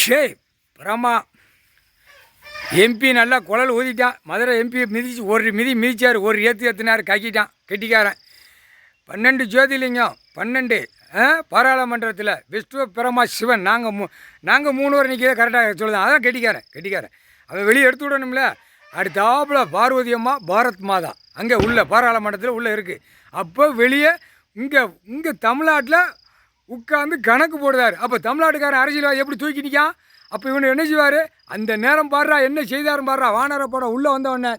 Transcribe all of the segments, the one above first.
ஷே பிரமா எம்பி நல்லா குழல் ஊதிட்டான். மதுரை எம்பி மிதிச்சு ஒரு மிதிச்சார், ஒரு ஏற்றினார், கக்கிட்டான் கெட்டிக்காரன். 12 ஜோதிலிங்கம் 12 பாராளுமன்றத்தில் விஷ்ணு பிரமா சிவன் நாங்கள் 3 பேர் நிற்கிறத கரெக்டாக சொல்லுதான். அதான் கெட்டிக்காரன் அவன் வெளியே எடுத்து விடணும்ல. அடுத்தாப்புல பார்வதி அம்மா பாரத் மாதா அங்கே உள்ள பாராளுமன்றத்தில் உள்ளே இருக்குது. அப்போ வெளியே இங்கே தமிழ்நாட்டில் உட்காந்து கணக்கு போடுதார். அப்போ தமிழ்நாட்டுக்காரன் அரசியல்வாதி எப்படி தூக்கி நிற்கான்? அப்போ இவனு என்ன செய்வார்? அந்த நேரம் பாடுறா, என்ன செய்தாரும் பாடுறா. வானரை போட உள்ளே வந்தவொடனே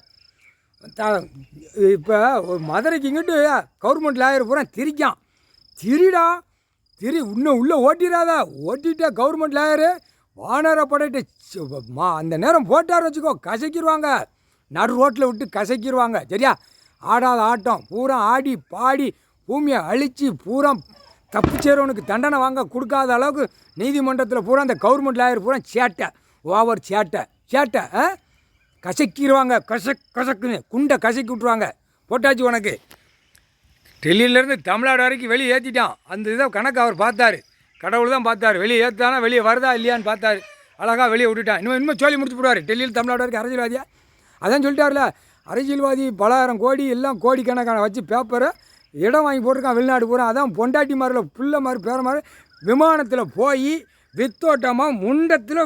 இப்போ ஒரு மதுரைக்கு இங்கிட்டு கவர்மெண்ட் லாயர் பூரா திரிக்கான். திரிடா இன்னும் உள்ளே ஓட்டிடாதா, ஓட்டிட்டா கவர்மெண்ட் லாயரு வானரை படையிட்ட அந்த நேரம் போட்டார் வச்சுக்கோ, கசக்கிடுவாங்க. நடு ரோட்டில் விட்டு கசக்கிடுவாங்க. சரியா? ஆடாத ஆட்டம் பூரா ஆடி பாடி பூமியை அழித்து பூரா தப்பு செய்கிறவனுக்கு தண்டனை வாங்க கொடுக்காத அளவுக்கு நீதிமன்றத்தில் பூரா அந்த கவர்மெண்ட் லாயர் பூரா ஓவர் சேட்டை கசக்கிடுவாங்க. கசக்குன்னு குண்டை கசக்கி விட்ருவாங்க. போட்டாச்சு உனக்கு. டெல்லியிலேருந்து தமிழ்நாடு வரைக்கும் வெளியே ஏற்றிட்டான். அந்த இதை கணக்கு அவர் பார்த்தாரு. கடவுள் தான் பார்த்தாரு. வெளியே ஏற்றானா வெளியே வருதா இல்லையான்னு பார்த்தாரு. அழகாக வெளியே விட்டுட்டான். இன்னும் சொல்லி முடிச்சு போடுவார். டெல்லியில் தமிழ்நாடு வரைக்கும் அரசியல்வாதியா அதான் சொல்லிட்டார்ல. அரசியல்வாதி பலாயிரம் கோடி எல்லாம் கோடிக்கணக்கான வச்சு பேப்பரை இடம் வாங்கி போட்டிருக்கான் வெளிநாடு பூரா. அதான் பொண்டாட்டி மாதிரில பிள்ளை மாதிரி பேர மாதிரி விமானத்தில் போய் வித்தோட்டமாக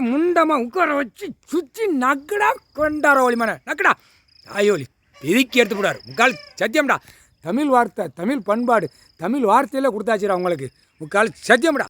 முண்டமாக உட்கார வச்சு சுற்றி நக்கடா கொண்டார ஒளிமான நக்கடா தாயோலி பிரிக்கி எடுத்து போடாரு. முக்கால் சத்தியம்டா. தமிழ் வார்த்தை, தமிழ் பண்பாடு, தமிழ் வார்த்தையில் கொடுத்தாச்சுடா உங்களுக்கு. முக்கால் சத்தியம்டா.